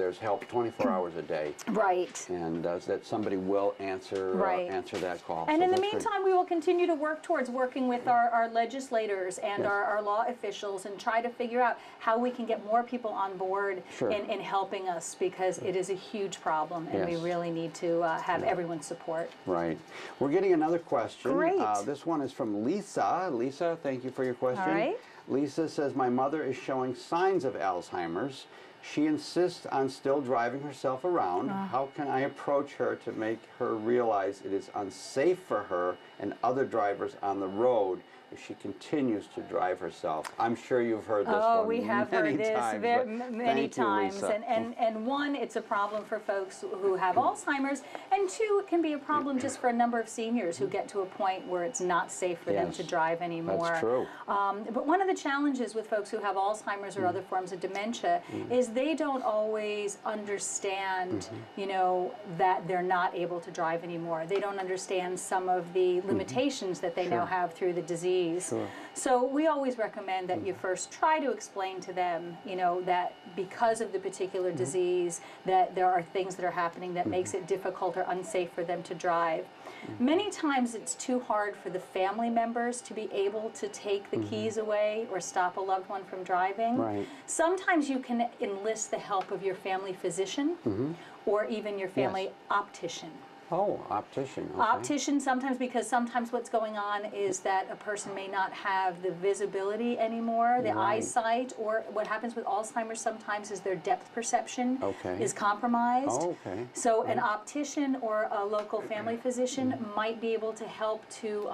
there's help 24 hours a day. Right. And that somebody will answer answer that call. And so in the meantime, we will continue to work towards working with our legislators and our law officials and try to figure out how we can get more people on board in helping us, because it is a huge problem and we really need to have everyone's support. Right. We're getting another question. Great. This one is from Lisa. Lisa, thank you for your question. All right. Lisa says, my mother is showing signs of Alzheimer's. She insists on still driving herself around. How can I approach her to make her realize it is unsafe for her and other drivers on the road if she continues to drive herself? I'm sure you've heard this one we have heard this many times. You, and one, it's a problem for folks who have Alzheimer's, and two, it can be a problem just for a number of seniors who get to a point where it's not safe for them to drive anymore. That's true. But one of the challenges with folks who have Alzheimer's or other forms of dementia is they don't always understand, you know, that they're not able to drive anymore. They don't understand some of the limitations that they now have through the disease. So we always recommend that you first try to explain to them, you know, that because of the particular disease, that there are things that are happening that makes it difficult or unsafe for them to drive. Many times it's too hard for the family members to be able to take the keys away or stop a loved one from driving. Right. Sometimes you can enlist the help of your family physician or even your family optician. Oh, optician. Okay. Optician, sometimes, because sometimes what's going on is that a person may not have the visibility anymore, the eyesight, or what happens with Alzheimer's sometimes is their depth perception is compromised. So an optician or a local family physician might be able to help to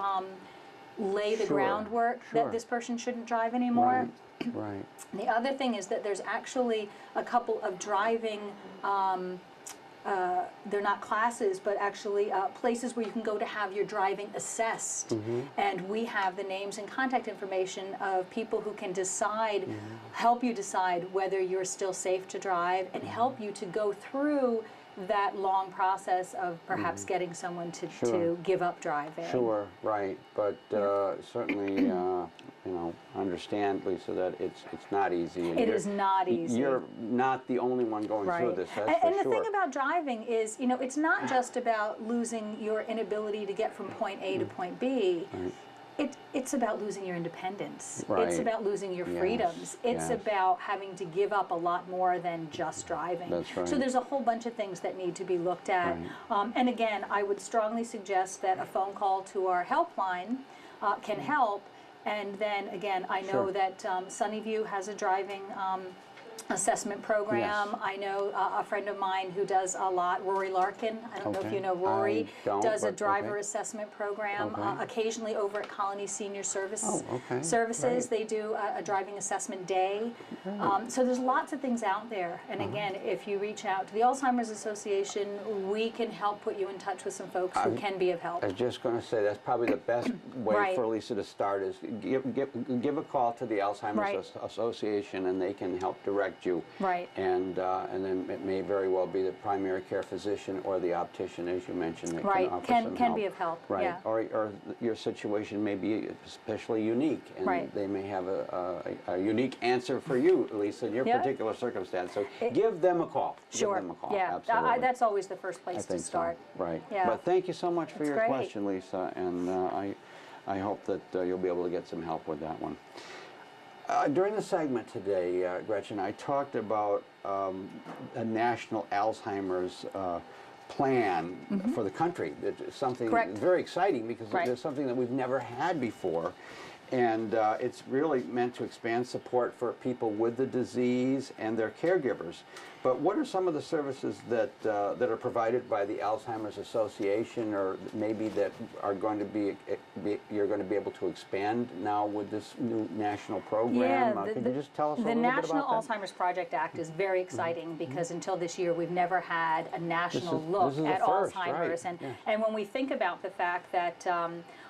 lay the groundwork that this person shouldn't drive anymore. Right. The other thing is that there's actually a couple of driving they're not classes, but actually places where you can go to have your driving assessed. And we have the names and contact information of people who can decide, help you decide whether you're still safe to drive, and help you to go through that long process of perhaps getting someone to give up driving. Sure, right. But certainly, you know, understand, Lisa, that it's not easy. And it is not easy. You're not the only one going through this, that's for and sure. the thing about driving is, you know, it's not just about losing your inability to get from point A to point B. It's about losing your independence. It's about losing your freedoms. It's about having to give up a lot more than just driving. That's right. So there's a whole bunch of things that need to be looked at. And again, I would strongly suggest that a phone call to our helpline can help. And then again, I know that Sunnyview has a driving assessment program. I know a friend of mine who does a lot, Rory Larkin, I don't know if you know Rory, does a driver assessment program. Occasionally over at Colony Senior Services, they do a driving assessment day. So there's lots of things out there. And again, if you reach out to the Alzheimer's Association, we can help put you in touch with some folks who can be of help. I was just going to say, that's probably the best way for Lisa to start, is give a call to the Alzheimer's Association, and they can help direct you. And then it may very well be the primary care physician or the optician, as you mentioned, that can offer some help. Be of help. Or your situation may be especially unique, and they may have a unique answer for you, Lisa, in your particular circumstance. So give them a call. Give them a call. Absolutely. That's always the first place to start. But thank you so much for your question, Lisa, and I hope that you'll be able to get some help with that one. During the segment today, Gretchen, I talked about a national Alzheimer's plan for the country. It's something very exciting, because it's something that we've never had before. And it's really meant to expand support for people with the disease and their caregivers. But what are some of the services that that are provided by the Alzheimer's Association, or maybe that are going to be you're going to be able to expand now with this new national program? Could you just tell us a little bit about that? The National Alzheimer's Project Act is very exciting, because until this year we've never had a national look at Alzheimer's. And when we think about the fact that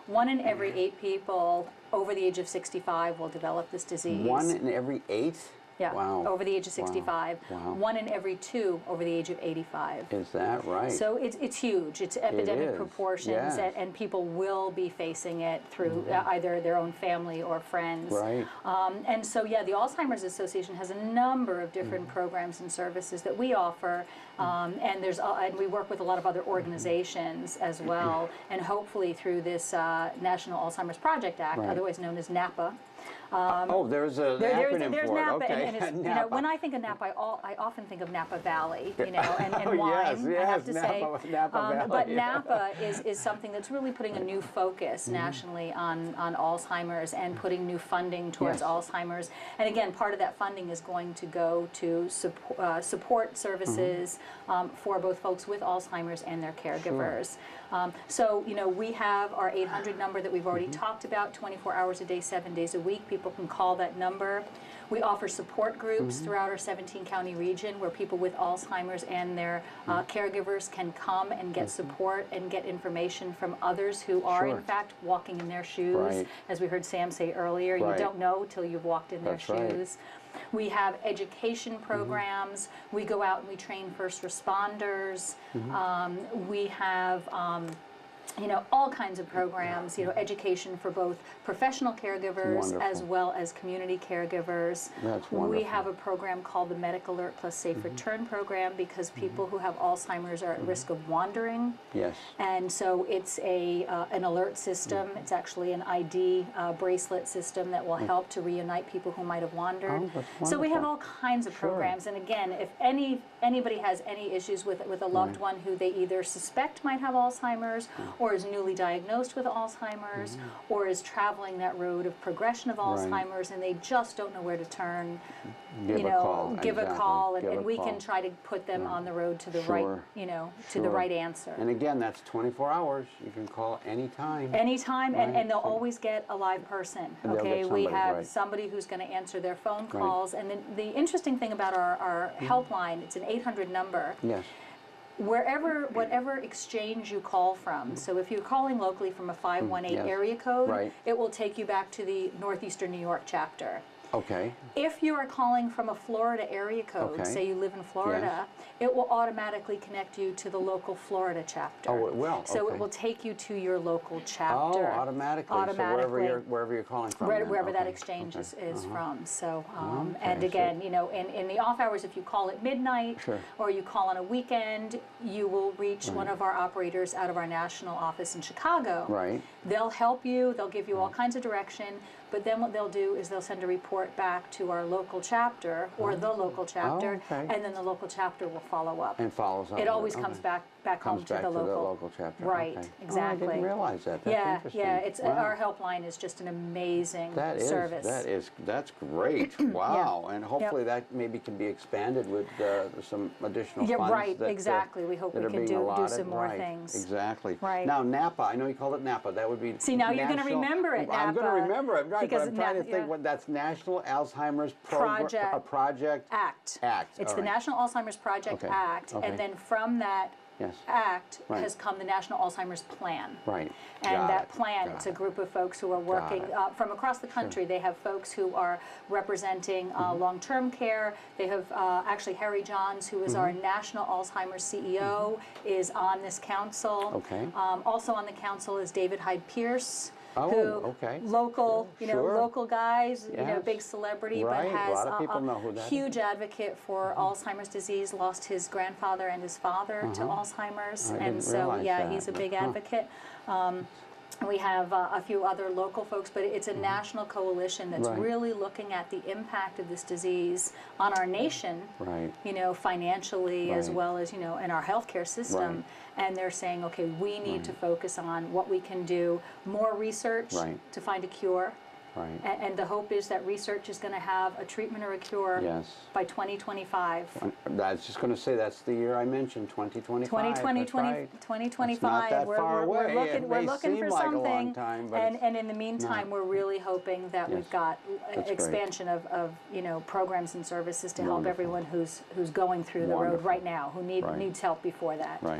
1 in every 8 people over the age of 65 will develop this disease. 1 in every 8? Yeah, Wow. over the age of 65. Wow. 1 in every 2 over the age of 85. Is that right? So it's huge. It's epidemic is, proportions, yes. and people will be facing it through either their own family or friends. Right. And so, yeah, the Alzheimer's Association has a number of different programs and services that we offer, and and we work with a lot of other organizations as well, and hopefully through this National Alzheimer's Project Act, Right. otherwise known as NAPA. There's an acronym There's for it. Napa, Okay. and it's, you know, Napa. when I think of Napa, I often think of Napa Valley, you know, and Oh, wine. yes, I have to Napa, say, Napa Valley. but Napa is something that's really putting a new focus nationally on Alzheimer's and putting new funding towards Yes. Alzheimer's. And again, part of that funding is going to go to support services for both folks with Alzheimer's and their caregivers. So, you know, we have our 800 number that we've already talked about, 24 hours a day, 7 days a week. People can call that number. We offer support groups throughout our 17-county region where people with Alzheimer's and their caregivers can come and get support and get information from others who are, in fact, walking in their shoes. Right. As we heard Sam say earlier, you Right. don't know till you've walked in their That's right. shoes. We have education programs. We go out and we train first responders. We have you know, all kinds of programs, you know, education for both professional caregivers as Wonderful. well as community caregivers. That's We wonderful. have a program called the Medic Alert Plus Safe Return Program because people who have Alzheimer's are at risk of wandering. Yes. And so it's an alert system. It's actually an ID bracelet system that will help to reunite people who might have wandered. Oh, that's So we have wonderful. all kinds of Sure. programs. And again, if anybody has any issues with a loved one who they either suspect might have Alzheimer's or is newly diagnosed with Alzheimer's or is traveling that road of progression of Alzheimer's and they just don't know where to turn, Give you a know, call. give a Exactly. call, and, Give a and we call. can try to put them on the road to the right, Sure. you know, to the Sure. right answer. And again, that's 24 hours. You can call anytime. Anytime, Right. and they'll So- always get a live person, And they'll okay? get We somebody, have right. somebody who's going to answer their phone calls, and the interesting thing about our helpline, it's an 800 number. Yes. Whatever exchange you call from, so if you're calling locally from a 518 yes. area code, Right. it will take you back to the Northeastern New York chapter. Okay. If you are calling from a Florida area code, Okay. say you live in Florida, it will automatically connect you to the local Florida chapter. Oh, it will, So okay. it will take you to your local Oh, chapter. automatically. Automatically. So wherever you're calling from. then. Wherever that Okay. exchange Okay. is from. So, Okay, and so- again, you know, in the off hours, if you call at midnight Sure. or you call on a weekend, you will reach one of our operators out of our national office in Chicago. Right. They'll help you, they'll give you all kinds of direction, but then what they'll do is they'll send a report back to our local chapter or the local chapter, okay. and then the local chapter will follow up. And follows up. It with always Okay. comes back home Comes to back the local. chapter. Right, Okay. exactly. Oh, I didn't realize that. That's Yeah, interesting. yeah, it's Wow. our helpline is just an amazing service. That's great. Wow. And hopefully that maybe can be expanded with some additional Yeah, funds. right, that, exactly. We hope that we are can being do allotted. some more Right, things. Exactly. Right. Now Napa, I know you called it Napa. That would be. See, now you're gonna National- remember it, I'm going Napa, to remember it, right? because But I'm trying to yeah. think what that's National Alzheimer's Project. Project Act. Act. It's all the right. National Alzheimer's Project Okay, Act, okay. and then from that Yes. act Right. has come the National Alzheimer's Plan. Right. And Got that it, plan, got it's a it. group of folks who are working it. from across the country. They have folks who are representing long-term care. They have actually Harry Johns, who is our National Alzheimer's CEO, is on this council. Okay. Also on the council is David Hyde Pierce. Oh, who, okay. Local, you know, Sure. local guys, you know, Yes. big celebrity, Right, but a has lot of people know who that is. huge advocate for Alzheimer's disease, lost his grandfather and his father to Alzheimer's. I And didn't so, realize yeah, that. he's a big Huh. advocate. We have a few other local folks, but it's a national coalition that's Right. really looking at the impact of this disease on our nation, Right. you know, financially as Right. well as, you know, in our healthcare system. And they're saying, okay, we need to focus on what we can do, more research Right. to find a cure. Right. And the hope is that research is going to have a treatment or a cure Yes. by 2025. I was just going to say that's the year I mentioned, 2025. 2020, That's right. 2025. It's not that far away. We're It looking, may we're looking seem for like a long something. time, but and, it's and in the meantime, we're really hoping that Yes. we've got That's expansion of you know, programs and services to help Wonderful. everyone who's going through the road Wonderful. right now, who Right. needs help before that. Right.